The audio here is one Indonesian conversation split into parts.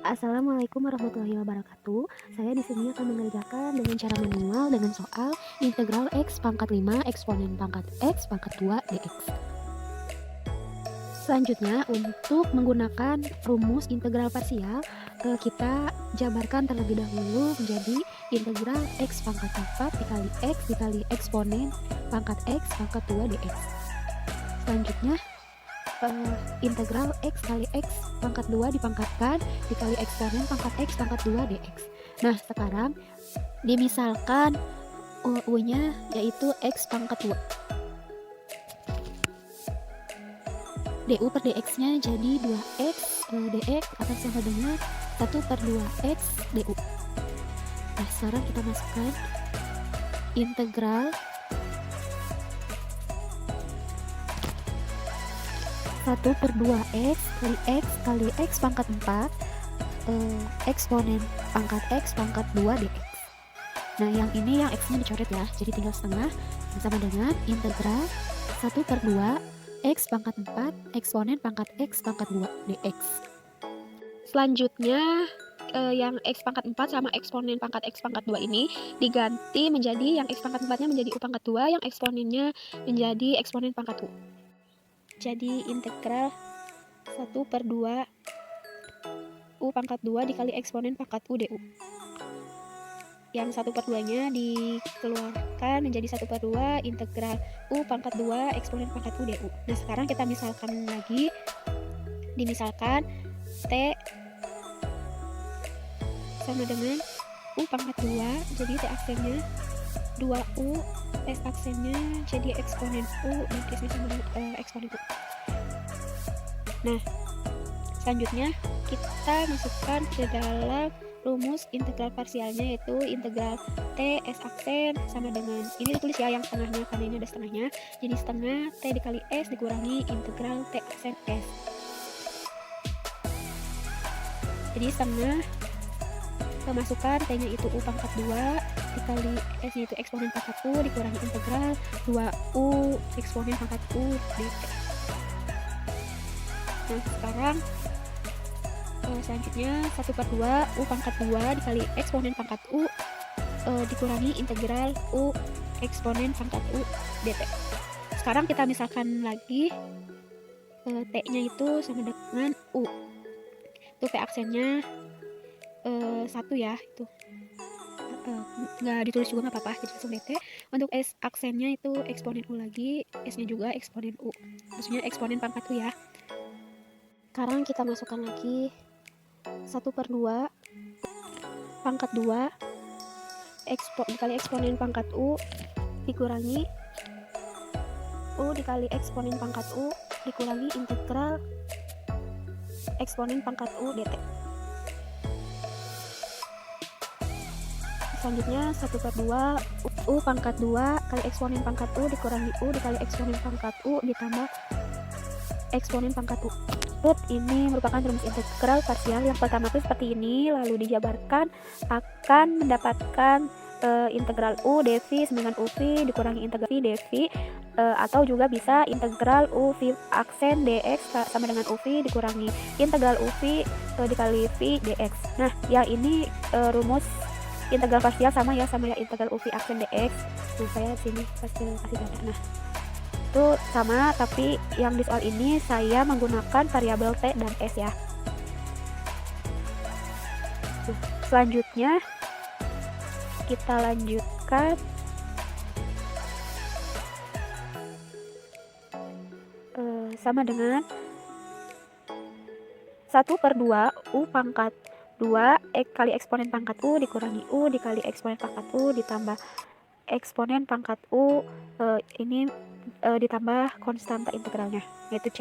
Assalamualaikum warahmatullahi wabarakatuh. Saya di sini akan mengerjakan dengan cara manual dengan soal integral X pangkat 5 eksponen pangkat X pangkat 2 dx. Selanjutnya, untuk menggunakan rumus integral parsial, kita jabarkan terlebih dahulu menjadi integral X pangkat 4 dikali eksponen pangkat X pangkat 2 dx. Selanjutnya, integral X kali X pangkat 2 dipangkatkan dikali eksponen pangkat X pangkat 2 dx. Nah, sekarang dimisalkan U-nya yaitu X pangkat 2. du per dx nya jadi 2x dx akan sama dengan 1/2x du. Nah, sekarang kita masukkan integral 1/2x kali x pangkat 4 eksponen pangkat x pangkat 2 dx. Nah, yang ini yang x nya dicoret ya, jadi tinggal setengah, sama dengan integral 1/2 x pangkat 4 eksponen pangkat x pangkat 2 dx. Selanjutnya yang x pangkat 4 sama eksponen pangkat x pangkat 2 ini diganti menjadi yang x pangkat 4 nya menjadi u pangkat 2, yang eksponennya menjadi eksponen pangkat u. Jadi integral 1/2 u pangkat 2 dikali eksponen pangkat u du. Yang 1/2 nya dikeluarkan menjadi 1/2 integral u pangkat 2 eksponen pangkat u du. Nah, sekarang kita misalkan lagi. Dimisalkan t sama dengan u pangkat 2, jadi t aksennya 2u, s aksennya jadi eksponen u, dan s nya sama dengan eksponen u. Nah, selanjutnya kita masukkan ke dalam rumus integral parsialnya, yaitu integral t s aksen sama dengan, ini ditulis ya yang setengahnya karena ini ada setengahnya, jadi setengah t dikali s dikurangi integral t aksen s. Jadi setengah masukkan t nya itu u pangkat 2 dikali s nya itu eksponen pangkat u dikurangi integral 2u eksponen pangkat u dx. Nah, sekarang selanjutnya 1/2 u pangkat 2 dikali eksponen pangkat u dikurangi integral u eksponen pangkat u dt. Sekarang kita misalkan lagi, t nya itu sama dengan u, itu t aksennya 1 ya, itu nggak ditulis juga nggak apa-apa, jadi langsung dt. Untuk s aksennya itu eksponen u lagi, s nya juga eksponen u, maksudnya eksponen pangkat u ya. Sekarang kita masukkan lagi 1/2 pangkat 2 dikali eksponen pangkat u dikurangi u dikali eksponen pangkat u dikurangi integral eksponen pangkat u dt. Selanjutnya 1/2 u pangkat 2 kali eksponen pangkat u dikurangi u dikali eksponen pangkat u ditambah eksponen pangkat u. Ini merupakan rumus integral parsial yang pertama itu seperti ini, lalu dijabarkan akan mendapatkan integral u dv sama dengan uv dikurangi integral v dv, atau juga bisa integral u v aksen dx sama dengan uv dikurangi integral uv dikali v dx. Nah, yang ini rumus integral parsial sama ya integral uv aksen dx. Nah, saya sini kasih tanda. Nah, itu sama, tapi yang di soal ini saya menggunakan variabel t dan s ya. Nah, selanjutnya kita lanjutkan sama dengan 1/2 u pangkat 2 kali eksponen pangkat u dikurangi u dikali eksponen pangkat u ditambah eksponen pangkat u ini ditambah konstanta integralnya, yaitu c.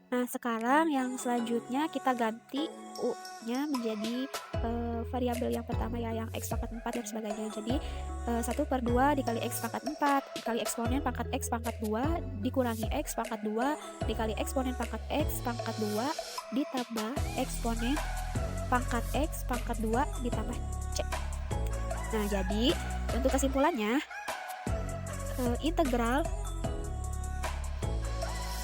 Nah, sekarang yang selanjutnya kita ganti u nya menjadi variabel yang pertama ya, yang x pangkat 4 dan sebagainya. Jadi 1/2 dikali x pangkat 4 dikali eksponen pangkat x pangkat 2 dikurangi x pangkat 2 dikali eksponen pangkat x pangkat 2 ditambah eksponen pangkat x pangkat 2 ditambah c. Nah, jadi untuk kesimpulannya integral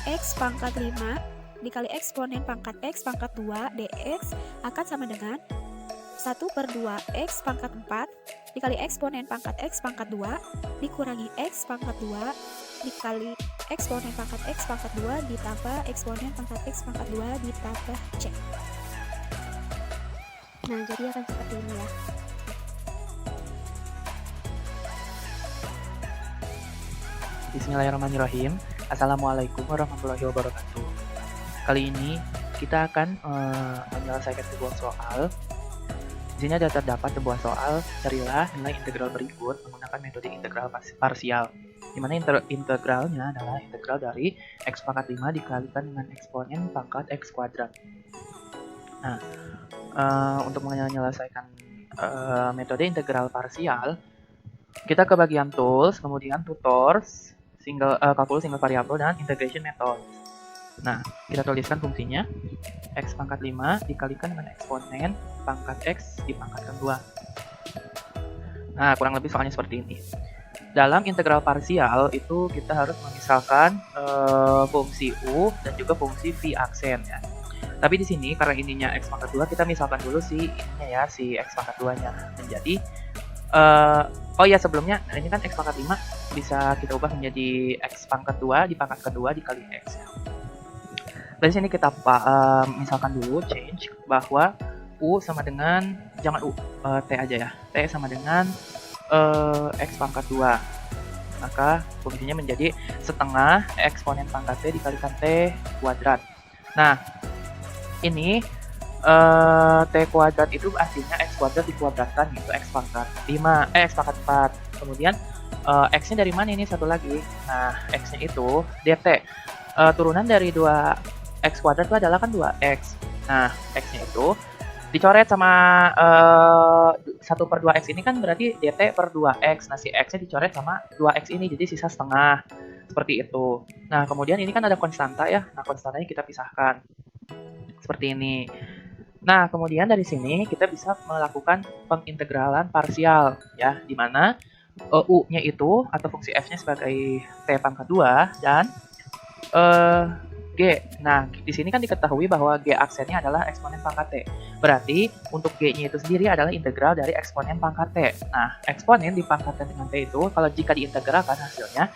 x pangkat 5 dikali eksponen pangkat X pangkat 2 dx akan sama dengan 1/2 X pangkat 4 dikali eksponen pangkat X pangkat 2 dikurangi X pangkat 2 dikali eksponen pangkat X pangkat 2 ditambah eksponen pangkat X pangkat 2 ditambah C. Nah, jadi akan seperti ini ya. Bismillahirrahmanirrahim. Assalamualaikum warahmatullahi wabarakatuh. Kali ini kita akan menyelesaikan sebuah soal. Di sini ada terdapat sebuah soal, carilah nilai integral berikut menggunakan metode integral parsial. Di mana integralnya adalah integral dari x pangkat 5 dikalikan dengan eksponen pangkat x kuadrat. Nah, untuk menyelesaikan metode integral parsial, kita ke bagian tools, kemudian tutors, kalkulus single variable, dan integration method. Nah, kita tuliskan fungsinya x pangkat 5 dikalikan dengan eksponen pangkat x dipangkatkan 2. Nah, kurang lebih soalnya seperti ini. Dalam integral parsial itu kita harus memisalkan fungsi u dan juga fungsi v aksen ya. Tapi di sini karena ininya x pangkat 2, kita misalkan dulu si x pangkat 2-nya menjadi oh ya, sebelumnya ini kan x pangkat 5 bisa kita ubah menjadi x pangkat 2 dipangkatkan 2 dikali x ya. Dari sini kita misalkan dulu change bahwa u sama dengan, jangan u, t aja ya, t sama dengan x pangkat 2. Maka fungsinya menjadi setengah eksponen pangkat t dikalikan t kuadrat. Nah, ini t kuadrat itu artinya x kuadrat dikuadratkan, gitu, x pangkat 5, x pangkat 4. Kemudian x-nya dari mana ini satu lagi? Nah, x-nya itu dt. Turunan dari 2x kuadrat itu adalah kan 2x. Nah, x-nya itu dicoret sama 1/2x ini kan berarti dt per 2x. Nah, si x-nya dicoret sama 2x ini, jadi sisa setengah. Seperti itu. Nah, kemudian ini kan ada konstanta ya. Nah, konstantanya kita pisahkan. Seperti ini. Nah, kemudian dari sini kita bisa melakukan pengintegralan parsial ya, di mana u-nya itu atau fungsi f-nya sebagai t pangkat 2 dan g. Nah, di sini kan diketahui bahwa g aksennya adalah eksponen pangkat t. Berarti untuk g-nya itu sendiri adalah integral dari eksponen pangkat t. Nah, eksponen dipangkatkan dengan t itu kalau jika diintegralkan hasilnya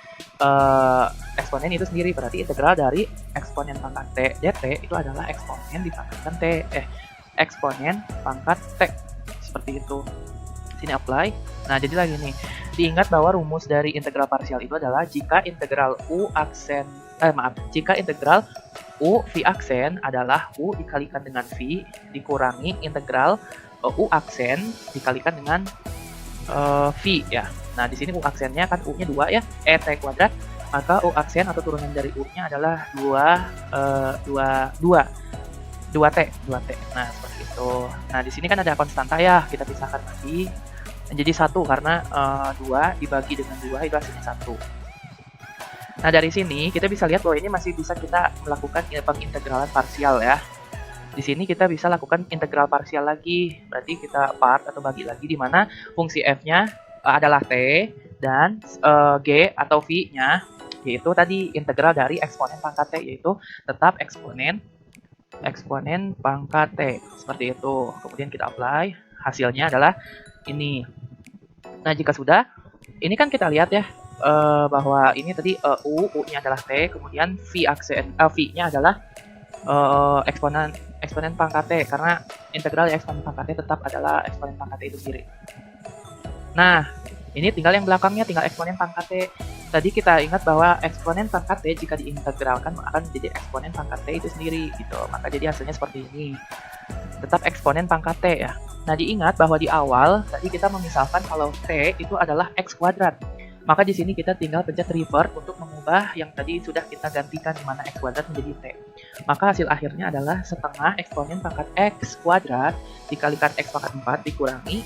eksponen itu sendiri, berarti integral dari eksponen pangkat t dt itu adalah eksponen dipangkatkan eksponen pangkat t. Seperti itu. Sini apply. Nah, jadi lagi nih, diingat bahwa rumus dari integral parsial itu adalah jika integral jika integral u v aksen adalah u dikalikan dengan v dikurangi integral u aksen dikalikan dengan v ya. Nah, di sini u aksennya kan u-nya 2 ya, t kuadrat, maka u aksen atau turunan dari u-nya adalah 2t. Nah, seperti itu. Nah, di sini kan ada konstanta ya, kita pisahkan lagi menjadi 1 karena 2 dibagi dengan 2 itu hasilnya 1. Nah, dari sini kita bisa lihat bahwa ini masih bisa kita melakukan pengintegralan parsial ya. Di sini kita bisa lakukan integral parsial lagi. Berarti kita part atau bagi lagi di mana fungsi f-nya adalah t dan g atau v-nya yaitu tadi integral dari eksponen pangkat t, yaitu tetap eksponen pangkat t. Seperti itu. Kemudian kita apply, hasilnya adalah ini. Nah, jika sudah, ini kan kita lihat ya bahwa ini tadi u-nya adalah t, kemudian v-nya adalah eksponen pangkat t, karena integral eksponen pangkat t tetap adalah eksponen pangkat t itu sendiri. Nah, ini tinggal yang belakangnya, tinggal eksponen pangkat t. Tadi kita ingat bahwa eksponen pangkat t jika diintegralkan akan menjadi eksponen pangkat t itu sendiri gitu. Maka jadi hasilnya seperti ini. Tetap eksponen pangkat t ya. Nah, diingat bahwa di awal tadi kita memisalkan kalau t itu adalah x kuadrat. Maka di sini kita tinggal pencet revert untuk mengubah yang tadi sudah kita gantikan di mana x kuadrat menjadi t. Maka hasil akhirnya adalah setengah eksponen pangkat x kuadrat dikalikan x pangkat 4 dikurangi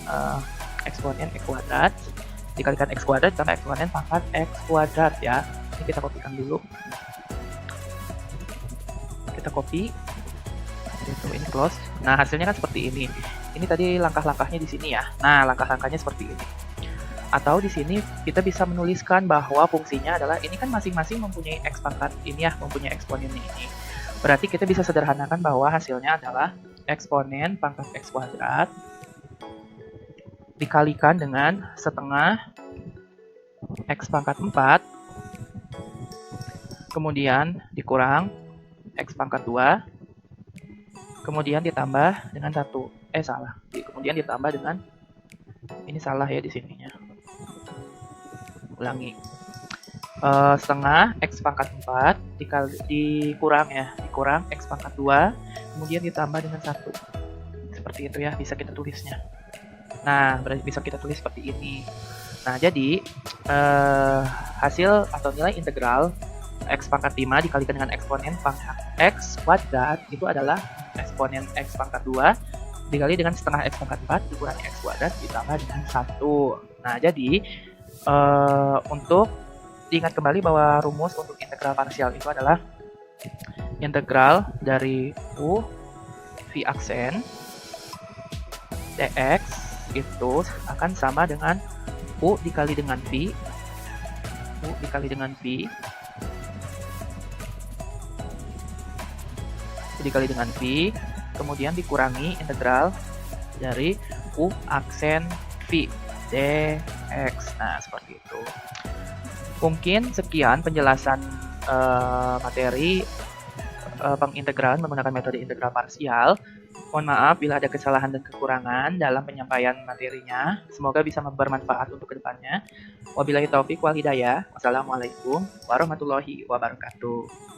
eksponen x kuadrat dikalikan x kuadrat ditambah eksponen pangkat x kuadrat ya. Ini kita kopikan dulu. Kita copy. Itu ini close. Nah, hasilnya kan seperti ini. Ini tadi langkah-langkahnya di sini ya. Nah, langkah-langkahnya seperti ini. Atau di sini kita bisa menuliskan bahwa fungsinya adalah ini kan masing-masing mempunyai x pangkat ini ya, mempunyai eksponennya ini. Berarti kita bisa sederhanakan bahwa hasilnya adalah eksponen pangkat X kuadrat dikalikan dengan setengah X pangkat 4, kemudian dikurang X pangkat 2, kemudian ditambah dengan 1. Salah. Kemudian ditambah dengan, ini salah ya di sininya. Ulangi. Setengah X pangkat 4 dikurang X pangkat 2, kemudian ditambah dengan 1. Seperti itu ya, bisa kita tulisnya. Nah, bisa kita tulis seperti ini. Nah, jadi hasil atau nilai integral X pangkat 5 dikalikan dengan eksponen pangkat X kuadrat itu adalah eksponen X pangkat 2 dikali dengan setengah X pangkat 4 dikurangi X kuadrat ditambah dengan 1. Nah, jadi untuk diingat kembali bahwa rumus untuk integral parsial itu adalah integral dari U V aksen dx itu akan sama dengan U dikali dengan V, U dikali dengan V, U dikali dengan V, kemudian dikurangi integral dari U aksen V dx. Nah, seperti itu. Mungkin sekian penjelasan materi pengintegralan menggunakan metode integral parsial. Mohon maaf bila ada kesalahan dan kekurangan dalam penyampaian materinya. Semoga bisa bermanfaat untuk kedepannya. Wabillahi taufiq wal hidayah. Wassalamualaikum warahmatullahi wabarakatuh.